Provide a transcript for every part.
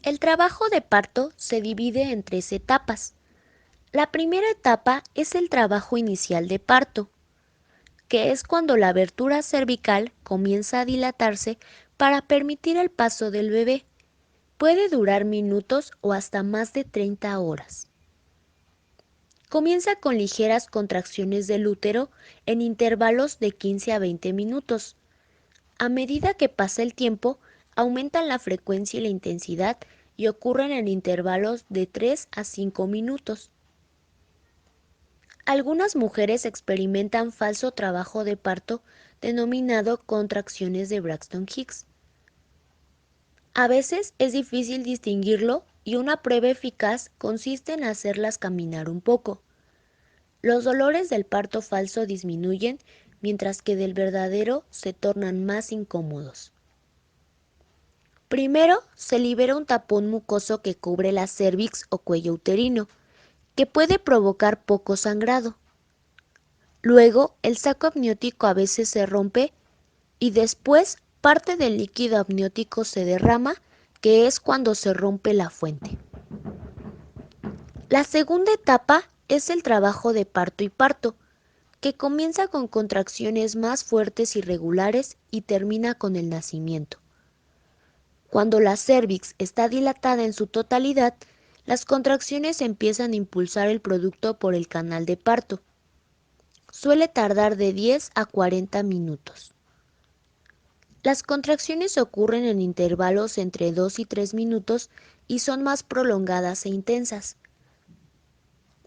El trabajo de parto se divide en tres etapas. La primera etapa es el trabajo inicial de parto, que es cuando la abertura cervical comienza a dilatarse para permitir el paso del bebé. Puede durar minutos o hasta más de 30 horas. Comienza con ligeras contracciones del útero en intervalos de 15 a 20 minutos. A medida que pasa el tiempo, aumentan la frecuencia y la intensidad y ocurren en intervalos de 3 a 5 minutos. Algunas mujeres experimentan falso trabajo de parto denominado contracciones de Braxton Hicks. A veces es difícil distinguirlo y una prueba eficaz consiste en hacerlas caminar un poco. Los dolores del parto falso disminuyen, mientras que del verdadero se tornan más incómodos. Primero, se libera un tapón mucoso que cubre la cervix o cuello uterino, que puede provocar poco sangrado. Luego, el saco amniótico a veces se rompe y después parte del líquido amniótico se derrama, que es cuando se rompe la fuente. La segunda etapa es el trabajo de parto y parto, que comienza con contracciones más fuertes y regulares y termina con el nacimiento. Cuando la cervix está dilatada en su totalidad, las contracciones empiezan a impulsar el producto por el canal de parto. Suele tardar de 10 a 40 minutos. Las contracciones ocurren en intervalos entre 2 y 3 minutos y son más prolongadas e intensas.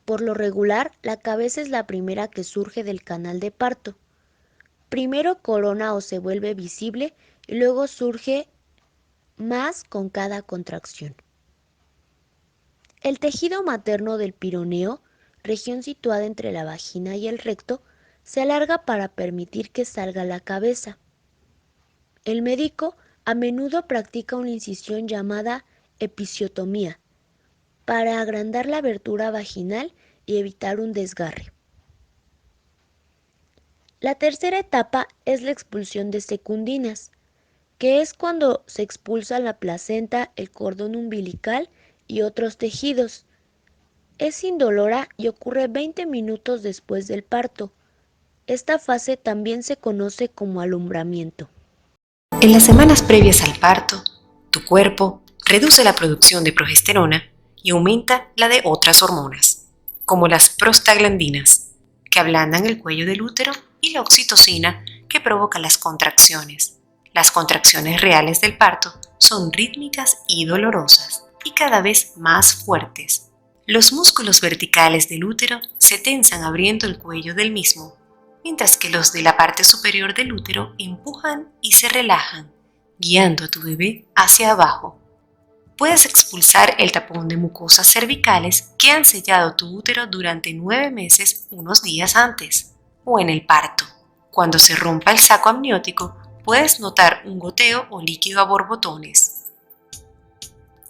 Por lo regular, la cabeza es la primera que surge del canal de parto. Primero corona o se vuelve visible y luego surge más con cada contracción. El tejido materno del pironeo, región situada entre la vagina y el recto, se alarga para permitir que salga la cabeza. El médico a menudo practica una incisión llamada episiotomía para agrandar la abertura vaginal y evitar un desgarre. La tercera etapa es la expulsión de secundinas, que es cuando se expulsa la placenta, el cordón umbilical y otros tejidos. Es indolora y ocurre 20 minutos después del parto. Esta fase también se conoce como alumbramiento. En las semanas previas al parto, tu cuerpo reduce la producción de progesterona y aumenta la de otras hormonas, como las prostaglandinas, que ablandan el cuello del útero, y la oxitocina, que provoca las contracciones. Las contracciones reales del parto son rítmicas y dolorosas, y cada vez más fuertes. Los músculos verticales del útero se tensan abriendo el cuello del mismo, mientras que los de la parte superior del útero empujan y se relajan, guiando a tu bebé hacia abajo. Puedes expulsar el tapón de mucosas cervicales que han sellado tu útero durante 9 meses unos días antes, o en el parto. Cuando se rompa el saco amniótico, puedes notar un goteo o líquido a borbotones.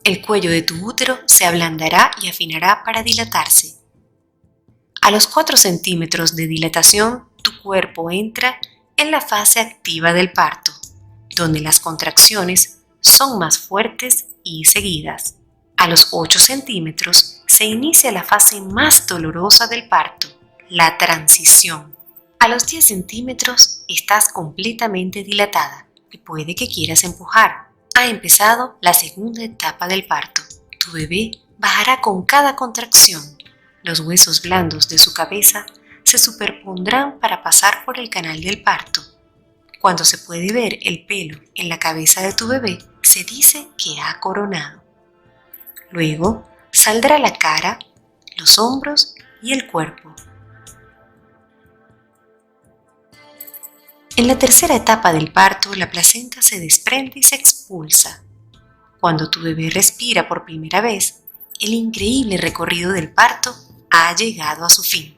El cuello de tu útero se ablandará y afinará para dilatarse. A los 4 centímetros de dilatación, tu cuerpo entra en la fase activa del parto, donde las contracciones son más fuertes y seguidas. A los 8 centímetros se inicia la fase más dolorosa del parto, la transición. A los 10 centímetros estás completamente dilatada y puede que quieras empujar. Ha empezado la segunda etapa del parto. Tu bebé bajará con cada contracción. Los huesos blandos de su cabeza se superpondrán para pasar por el canal del parto. Cuando se puede ver el pelo en la cabeza de tu bebé, se dice que ha coronado. Luego saldrá la cara, los hombros y el cuerpo. En la tercera etapa del parto, la placenta se desprende y se expulsa. Cuando tu bebé respira por primera vez, el increíble recorrido del parto ha llegado a su fin.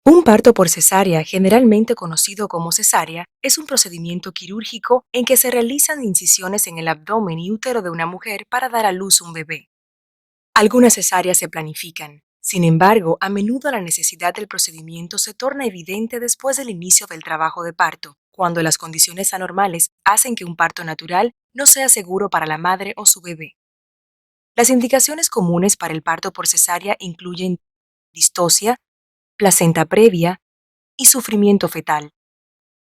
Un parto por cesárea, generalmente conocido como cesárea, es un procedimiento quirúrgico en que se realizan incisiones en el abdomen y útero de una mujer para dar a luz un bebé. Algunas cesáreas se planifican. Sin embargo, a menudo la necesidad del procedimiento se torna evidente después del inicio del trabajo de parto, cuando las condiciones anormales hacen que un parto natural no sea seguro para la madre o su bebé. Las indicaciones comunes para el parto por cesárea incluyen distocia, placenta previa y sufrimiento fetal.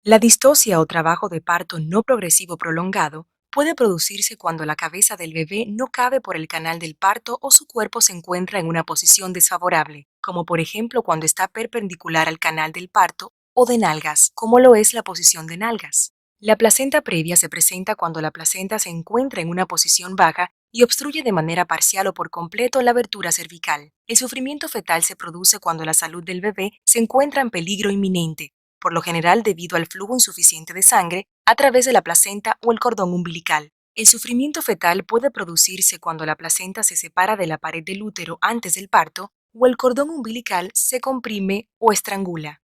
La distocia o trabajo de parto no progresivo prolongado puede producirse cuando la cabeza del bebé no cabe por el canal del parto o su cuerpo se encuentra en una posición desfavorable, como por ejemplo cuando está perpendicular al canal del parto o de nalgas, como lo es la posición de nalgas. La placenta previa se presenta cuando la placenta se encuentra en una posición baja y obstruye de manera parcial o por completo la abertura cervical. El sufrimiento fetal se produce cuando la salud del bebé se encuentra en peligro inminente, por lo general debido al flujo insuficiente de sangre a través de la placenta o el cordón umbilical. El sufrimiento fetal puede producirse cuando la placenta se separa de la pared del útero antes del parto o el cordón umbilical se comprime o estrangula.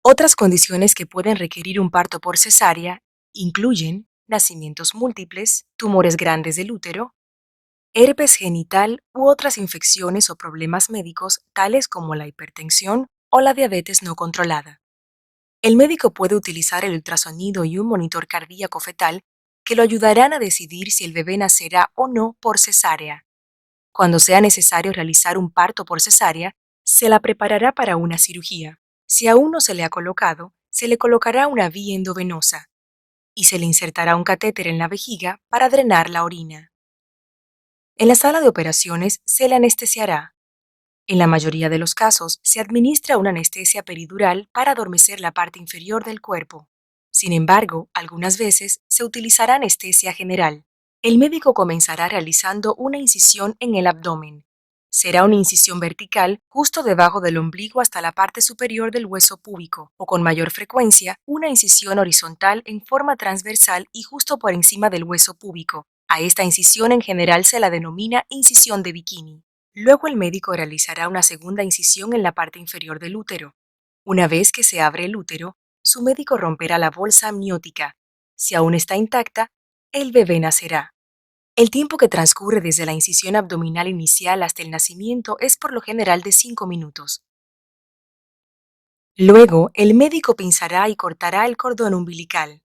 Otras condiciones que pueden requerir un parto por cesárea incluyen nacimientos múltiples, tumores grandes del útero, herpes genital u otras infecciones o problemas médicos tales como la hipertensión o la diabetes no controlada. El médico puede utilizar el ultrasonido y un monitor cardíaco fetal que lo ayudarán a decidir si el bebé nacerá o no por cesárea. Cuando sea necesario realizar un parto por cesárea, se la preparará para una cirugía. Si aún no se le ha colocado, se le colocará una vía endovenosa y se le insertará un catéter en la vejiga para drenar la orina. En la sala de operaciones se le anestesiará. En la mayoría de los casos, se administra una anestesia peridural para adormecer la parte inferior del cuerpo. Sin embargo, algunas veces se utilizará anestesia general. El médico comenzará realizando una incisión en el abdomen. Será una incisión vertical justo debajo del ombligo hasta la parte superior del hueso púbico, o con mayor frecuencia, una incisión horizontal en forma transversal y justo por encima del hueso púbico. A esta incisión en general se la denomina incisión de bikini. Luego el médico realizará una segunda incisión en la parte inferior del útero. Una vez que se abre el útero, su médico romperá la bolsa amniótica. Si aún está intacta, el bebé nacerá. El tiempo que transcurre desde la incisión abdominal inicial hasta el nacimiento es por lo general de 5 minutos. Luego, el médico pinzará y cortará el cordón umbilical.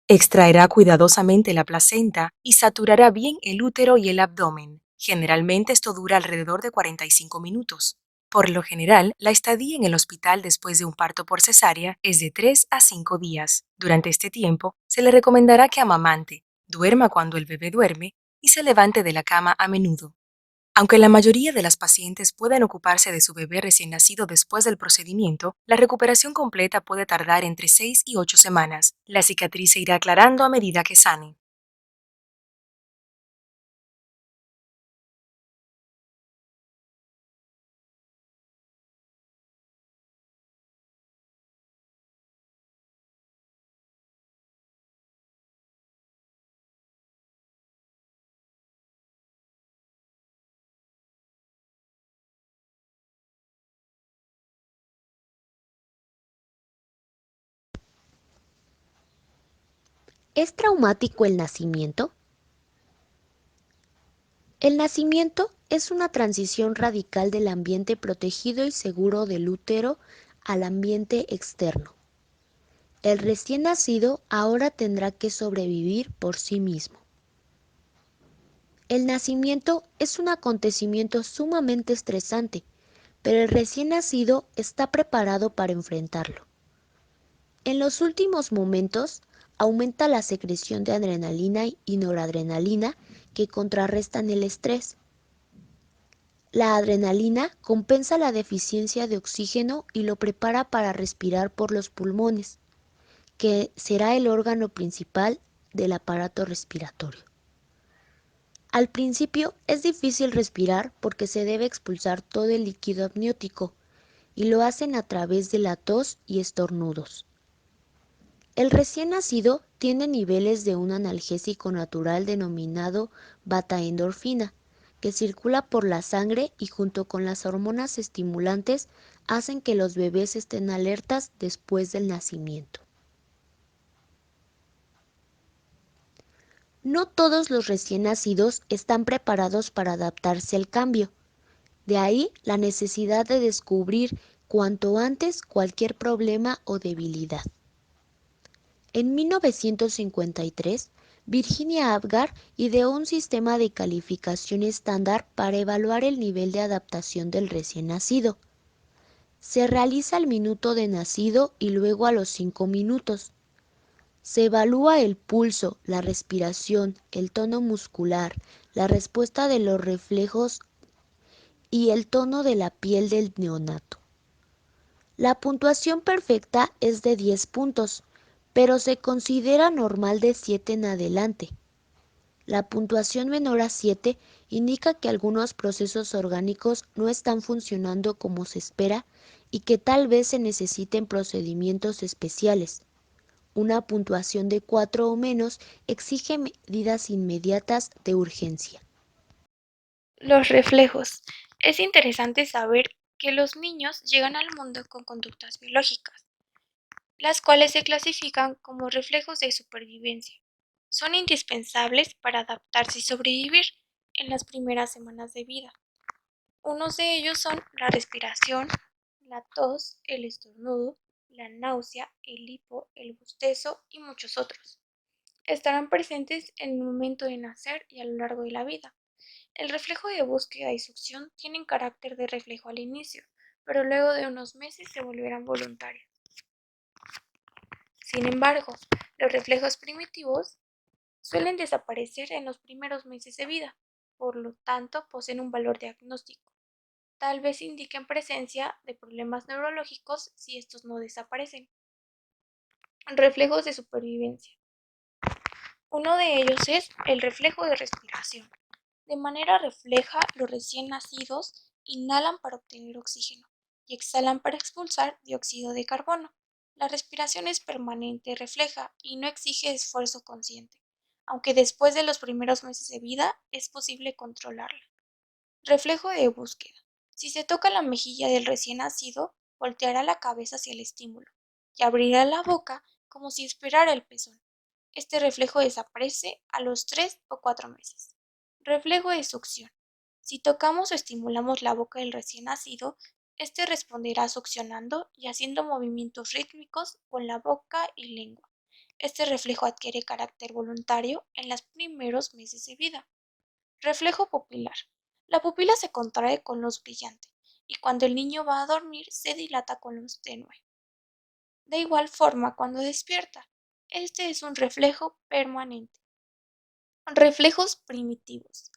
Extraerá cuidadosamente la placenta y saturará bien el útero y el abdomen. Generalmente esto dura alrededor de 45 minutos. Por lo general, la estadía en el hospital después de un parto por cesárea es de 3 a 5 días. Durante este tiempo, se le recomendará que amamante, duerma cuando el bebé duerme y se levante de la cama a menudo. Aunque la mayoría de las pacientes pueden ocuparse de su bebé recién nacido después del procedimiento, la recuperación completa puede tardar entre 6 y 8 semanas. La cicatriz se irá aclarando a medida que sane. ¿Es traumático el nacimiento? El nacimiento es una transición radical del ambiente protegido y seguro del útero al ambiente externo. El recién nacido ahora tendrá que sobrevivir por sí mismo. El nacimiento es un acontecimiento sumamente estresante, pero el recién nacido está preparado para enfrentarlo. En los últimos momentos, aumenta la secreción de adrenalina y noradrenalina que contrarrestan el estrés. La adrenalina compensa la deficiencia de oxígeno y lo prepara para respirar por los pulmones, que será el órgano principal del aparato respiratorio. Al principio es difícil respirar porque se debe expulsar todo el líquido amniótico y lo hacen a través de la tos y estornudos. El recién nacido tiene niveles de un analgésico natural denominado beta-endorfina, que circula por la sangre y junto con las hormonas estimulantes hacen que los bebés estén alertas después del nacimiento. No todos los recién nacidos están preparados para adaptarse al cambio. De ahí la necesidad de descubrir cuanto antes cualquier problema o debilidad. En 1953, Virginia Apgar ideó un sistema de calificación estándar para evaluar el nivel de adaptación del recién nacido. Se realiza al minuto de nacido y luego a los 5 minutos. Se evalúa el pulso, la respiración, el tono muscular, la respuesta de los reflejos y el tono de la piel del neonato. La puntuación perfecta es de 10 puntos, pero se considera normal de 7 en adelante. La puntuación menor a 7 indica que algunos procesos orgánicos no están funcionando como se espera y que tal vez se necesiten procedimientos especiales. Una puntuación de 4 o menos exige medidas inmediatas de urgencia. Los reflejos. Es interesante saber que los niños llegan al mundo con conductas biológicas, las cuales se clasifican como reflejos de supervivencia. Son indispensables para adaptarse y sobrevivir en las primeras semanas de vida. Unos de ellos son la respiración, la tos, el estornudo, la náusea, el hipo, el bostezo y muchos otros. Estarán presentes en el momento de nacer y a lo largo de la vida. El reflejo de búsqueda y succión tienen carácter de reflejo al inicio, pero luego de unos meses se volverán voluntarios. Sin embargo, los reflejos primitivos suelen desaparecer en los primeros meses de vida, por lo tanto poseen un valor diagnóstico. Tal vez indiquen presencia de problemas neurológicos si estos no desaparecen. Reflejos de supervivencia. Uno de ellos es el reflejo de respiración. De manera refleja, los recién nacidos inhalan para obtener oxígeno y exhalan para expulsar dióxido de carbono. La respiración es permanente, refleja y no exige esfuerzo consciente, aunque después de los primeros meses de vida es posible controlarla. Reflejo de búsqueda. Si se toca la mejilla del recién nacido, volteará la cabeza hacia el estímulo y abrirá la boca como si esperara el pezón. Este reflejo desaparece a los 3 o 4 meses. Reflejo de succión. Si tocamos o estimulamos la boca del recién nacido, este responderá succionando y haciendo movimientos rítmicos con la boca y lengua. Este reflejo adquiere carácter voluntario en los primeros meses de vida. Reflejo pupilar. La pupila se contrae con luz brillante y cuando el niño va a dormir se dilata con luz tenue. De igual forma cuando despierta. Este es un reflejo permanente. Reflejos primitivos.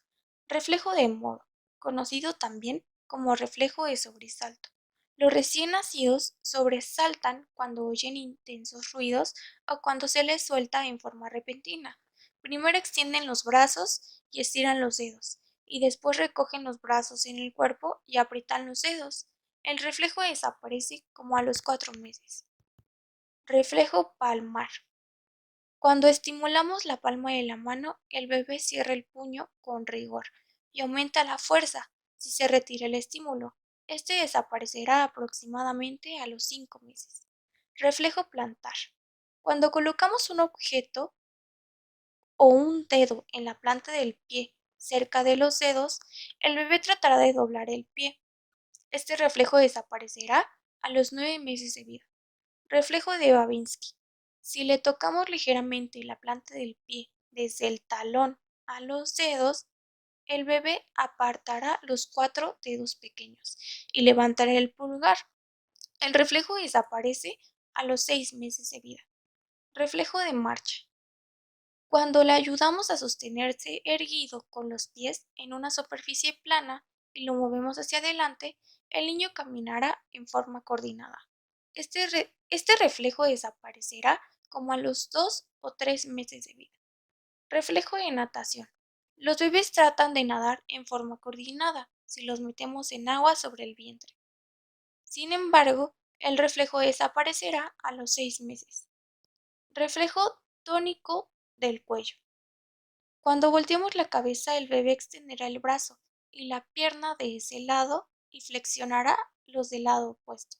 Reflejo de Moore, conocido también como reflejo de sobresalto. Los recién nacidos sobresaltan cuando oyen intensos ruidos o cuando se les suelta en forma repentina. Primero extienden los brazos y estiran los dedos, y después recogen los brazos en el cuerpo y aprietan los dedos. El reflejo desaparece como a los 4 meses. Reflejo palmar. Cuando estimulamos la palma de la mano, el bebé cierra el puño con rigor y aumenta la fuerza. Si se retira el estímulo, este desaparecerá aproximadamente a los 5 meses. Reflejo plantar. Cuando colocamos un objeto o un dedo en la planta del pie cerca de los dedos, el bebé tratará de doblar el pie. Este reflejo desaparecerá a los 9 meses de vida. Reflejo de Babinski. Si le tocamos ligeramente la planta del pie desde el talón a los dedos, el bebé apartará los 4 dedos pequeños y levantará el pulgar. El reflejo desaparece a los 6 meses de vida. Reflejo de marcha. Cuando le ayudamos a sostenerse erguido con los pies en una superficie plana y lo movemos hacia adelante, el niño caminará en forma coordinada. Este reflejo desaparecerá como a los 2 o 3 meses de vida. Reflejo de natación. Los bebés tratan de nadar en forma coordinada si los metemos en agua sobre el vientre. Sin embargo, el reflejo desaparecerá a los 6 meses. Reflejo tónico del cuello. Cuando volteemos la cabeza, el bebé extenderá el brazo y la pierna de ese lado y flexionará los del lado opuesto,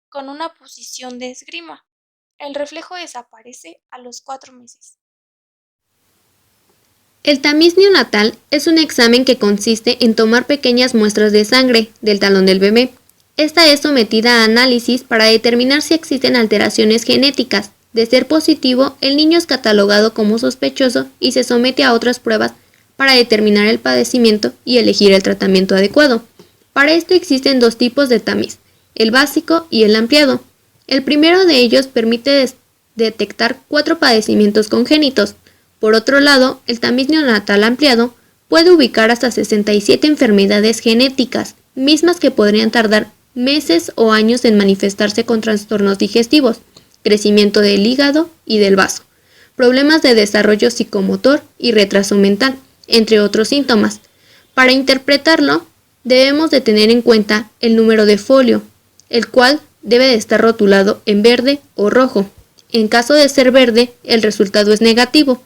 con una posición de esgrima. El reflejo desaparece a los 4 meses. El tamiz neonatal es un examen que consiste en tomar pequeñas muestras de sangre del talón del bebé Esta es sometida a análisis para determinar si existen alteraciones genéticas. De ser positivo, el niño es catalogado como sospechoso y se somete a otras pruebas para determinar el padecimiento y elegir el tratamiento adecuado. Para esto existen dos tipos de tamiz, el básico y el ampliado. El primero de ellos permite detectar 4 padecimientos congénitos. Por otro lado, el tamiz neonatal ampliado puede ubicar hasta 67 enfermedades genéticas, mismas que podrían tardar meses o años en manifestarse con trastornos digestivos, crecimiento del hígado y del vaso, problemas de desarrollo psicomotor y retraso mental, entre otros síntomas. Para interpretarlo, debemos de tener en cuenta el número de folio, el cual debe de estar rotulado en verde o rojo. En caso de ser verde, el resultado es negativo,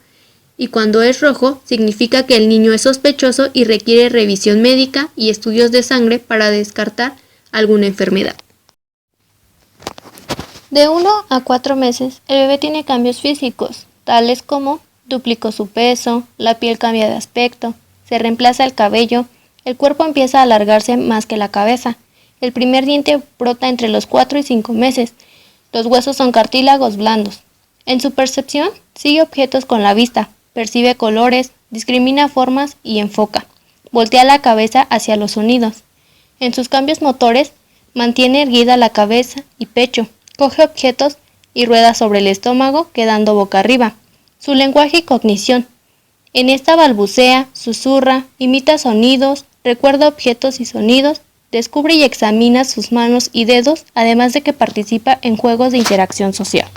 y cuando es rojo, significa que el niño es sospechoso y requiere revisión médica y estudios de sangre para descartar alguna enfermedad. De 1 a 4 meses, el bebé tiene cambios físicos, tales como duplicó su peso, la piel cambia de aspecto, se reemplaza el cabello, el cuerpo empieza a alargarse más que la cabeza, el primer diente brota entre los 4 y 5 meses, los huesos son cartílagos blandos. En su percepción, sigue objetos con la vista, percibe colores, discrimina formas y enfoca. Voltea la cabeza hacia los sonidos. En sus cambios motores, mantiene erguida la cabeza y pecho, coge objetos y rueda sobre el estómago quedando boca arriba. Su lenguaje y cognición. En esta balbucea, susurra, imita sonidos, recuerda objetos y sonidos, descubre y examina sus manos y dedos, además de que participa en juegos de interacción social.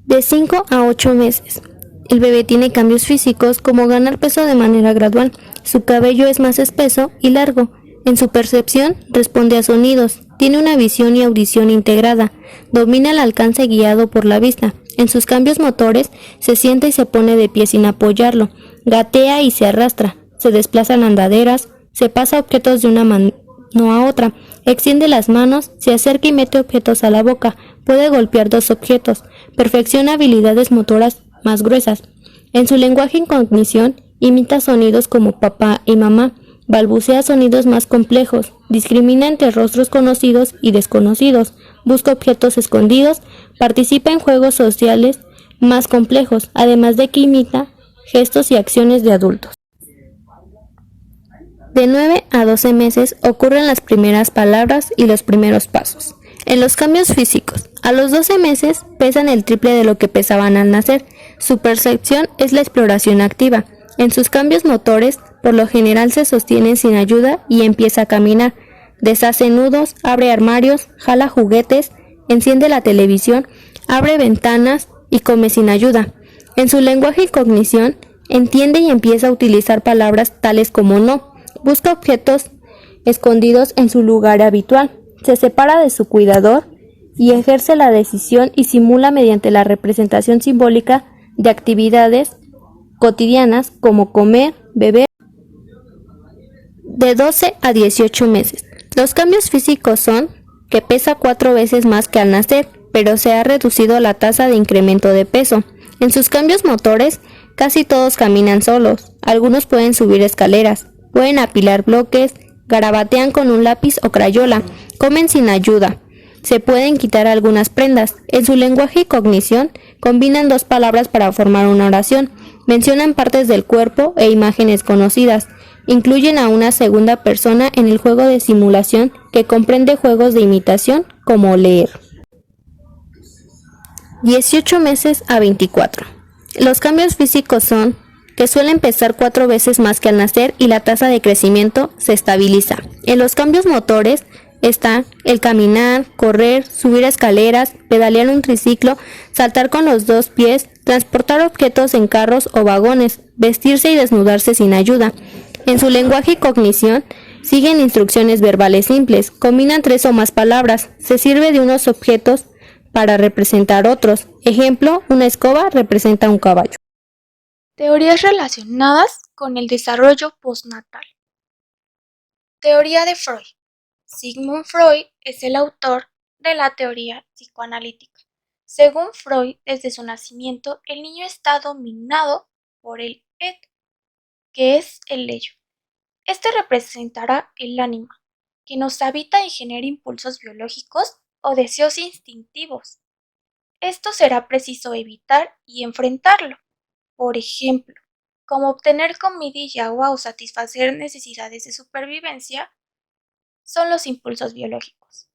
De 5 a 8 meses. El bebé tiene cambios físicos como ganar peso de manera gradual. Su cabello es más espeso y largo. En su percepción, responde a sonidos. Tiene una visión y audición integrada. Domina el alcance guiado por la vista. En sus cambios motores, se sienta y se pone de pie sin apoyarlo. Gatea y se arrastra. Se desplaza en andaderas. Se pasa objetos de una mano a otra. Extiende las manos. Se acerca y mete objetos a la boca. Puede golpear 2 objetos. Perfecciona habilidades motoras más gruesas. En su lenguaje y cognición, imita sonidos como papá y mamá. Balbucea sonidos más complejos, discrimina entre rostros conocidos y desconocidos, busca objetos escondidos, participa en juegos sociales más complejos, además de que imita gestos y acciones de adultos. De 9 a 12 meses ocurren las primeras palabras y los primeros pasos. En los cambios físicos, a los 12 meses pesan el triple de lo que pesaban al nacer. Su percepción es la exploración activa. En sus cambios motores, por lo general se sostienen sin ayuda y empieza a caminar. Deshace nudos, abre armarios, jala juguetes, enciende la televisión, abre ventanas y come sin ayuda. En su lenguaje y cognición, entiende y empieza a utilizar palabras tales como no. Busca objetos escondidos en su lugar habitual. Se separa de su cuidador y ejerce la decisión y simula mediante la representación simbólica de actividades cotidianas como comer, beber. De 12 a 18 meses. Los cambios físicos son que pesa 4 veces más que al nacer, pero se ha reducido la tasa de incremento de peso. En sus cambios motores, casi todos caminan solos. Algunos pueden subir escaleras, pueden apilar bloques, garabatean con un lápiz o crayola, comen sin ayuda. Se pueden quitar algunas prendas. En su lenguaje y cognición, combinan 2 palabras para formar una oración. Mencionan partes del cuerpo e imágenes conocidas. Incluyen a una segunda persona en el juego de simulación que comprende juegos de imitación como leer. 18 meses a 24. Los cambios físicos son que suelen pesar 4 veces más que al nacer y la tasa de crecimiento se estabiliza. En los cambios motores está el caminar, correr, subir escaleras, pedalear un triciclo, saltar con los 2 pies, transportar objetos en carros o vagones, vestirse y desnudarse sin ayuda. En su lenguaje y cognición, siguen instrucciones verbales simples, combinan 3 o más palabras, se sirve de unos objetos para representar otros. Ejemplo, una escoba representa un caballo. Teorías relacionadas con el desarrollo postnatal. Teoría de Freud. Sigmund Freud es el autor de la teoría psicoanalítica. Según Freud, desde su nacimiento, el niño está dominado por el id, que es el ello. Este representará el ánima, que nos habita y genera impulsos biológicos o deseos instintivos. Esto será preciso evitar y enfrentarlo. Por ejemplo, como obtener comida y agua o satisfacer necesidades de supervivencia, son los impulsos biológicos.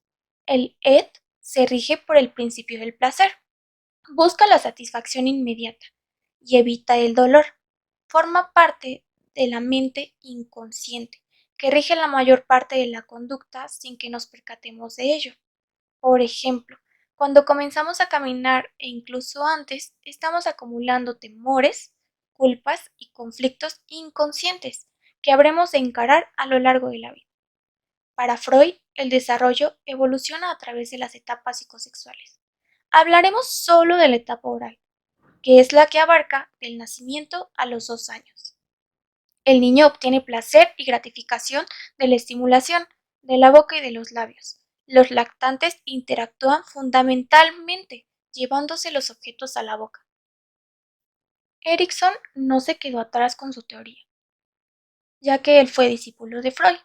El ET se rige por el principio del placer. Busca la satisfacción inmediata y evita el dolor. Forma parte de la mente inconsciente, que rige la mayor parte de la conducta sin que nos percatemos de ello. Por ejemplo, cuando comenzamos a caminar e incluso antes, estamos acumulando temores, culpas y conflictos inconscientes que habremos de encarar a lo largo de la vida. Para Freud, el desarrollo evoluciona a través de las etapas psicosexuales. Hablaremos solo de la etapa oral, que es la que abarca del nacimiento a los 2 años. El niño obtiene placer y gratificación de la estimulación de la boca y de los labios. Los lactantes interactúan fundamentalmente llevándose los objetos a la boca. Erikson no se quedó atrás con su teoría, ya que él fue discípulo de Freud.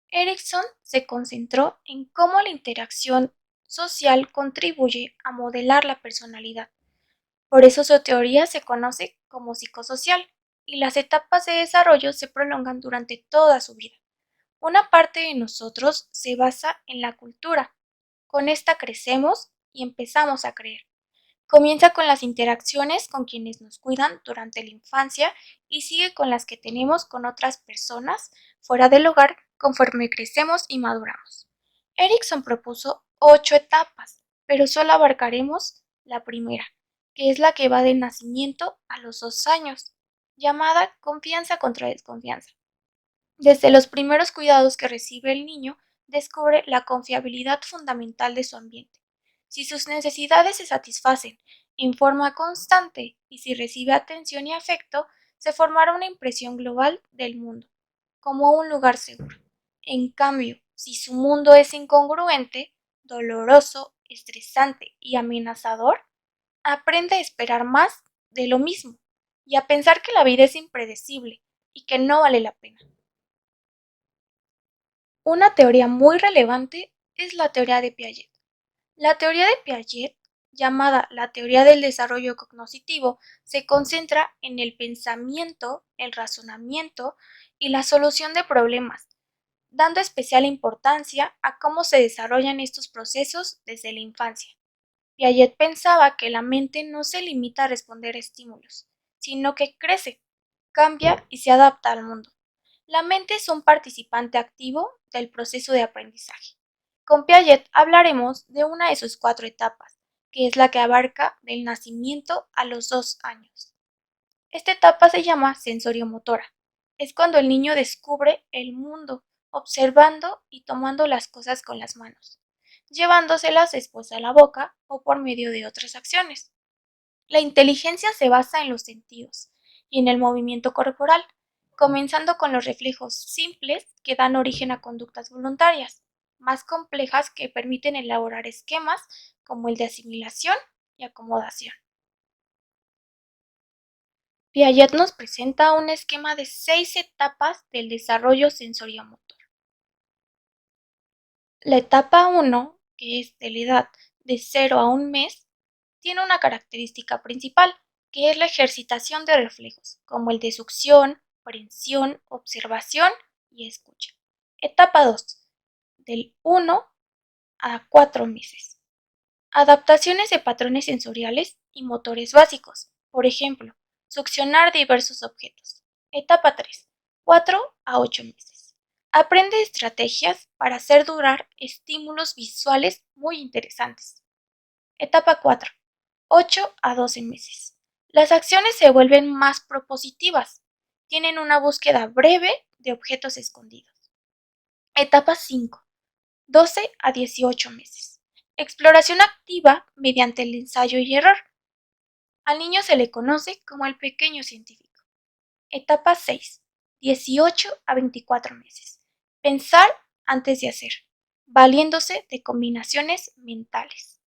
Erikson se concentró en cómo la interacción social contribuye a modelar la personalidad. Por eso su teoría se conoce como psicosocial y las etapas de desarrollo se prolongan durante toda su vida. Una parte de nosotros se basa en la cultura. Con esta crecemos y empezamos a creer. Comienza con las interacciones con quienes nos cuidan durante la infancia y sigue con las que tenemos con otras personas fuera del hogar conforme crecemos y maduramos. Erikson propuso 8 etapas, pero solo abarcaremos la primera, que es la que va del nacimiento a los 2 años, llamada confianza contra desconfianza. Desde los primeros cuidados que recibe el niño, descubre la confiabilidad fundamental de su ambiente. Si sus necesidades se satisfacen en forma constante y si recibe atención y afecto, se formará una impresión global del mundo, como un lugar seguro. En cambio, si su mundo es incongruente, doloroso, estresante y amenazador, aprende a esperar más de lo mismo y a pensar que la vida es impredecible y que no vale la pena. Una teoría muy relevante es la teoría de Piaget. La teoría de Piaget, llamada la teoría del desarrollo cognitivo, se concentra en el pensamiento, el razonamiento y la solución de problemas, dando especial importancia a cómo se desarrollan estos procesos desde la infancia. Piaget pensaba que la mente no se limita a responder a estímulos, sino que crece, cambia y se adapta al mundo. La mente es un participante activo del proceso de aprendizaje. Con Piaget hablaremos de una de sus 4 etapas, que es la que abarca del nacimiento a los 2 años. Esta etapa se llama sensoriomotora. Es cuando el niño descubre el mundo, observando y tomando las cosas con las manos, llevándoselas después a la boca o por medio de otras acciones. La inteligencia se basa en los sentidos y en el movimiento corporal, comenzando con los reflejos simples que dan origen a conductas voluntarias, más complejas que permiten elaborar esquemas como el de asimilación y acomodación. Piaget nos presenta un esquema de 6 etapas del desarrollo sensoriomotor. La etapa 1, que es de la edad de 0 a 1 mes, tiene una característica principal, que es la ejercitación de reflejos, como el de succión, prensión, observación y escucha. Etapa 2, del 1 a 4 meses. Adaptaciones de patrones sensoriales y motores básicos, por ejemplo, succionar diversos objetos. Etapa 3, 4 a 8 meses. Aprende estrategias para hacer durar estímulos visuales muy interesantes. Etapa 4, 8 a 12 meses. Las acciones se vuelven más propositivas. Tienen una búsqueda breve de objetos escondidos. Etapa 5, 12 a 18 meses. Exploración activa mediante el ensayo y error. Al niño se le conoce como el pequeño científico. Etapa 6, 18 a 24 meses. Pensar antes de hacer, valiéndose de combinaciones mentales.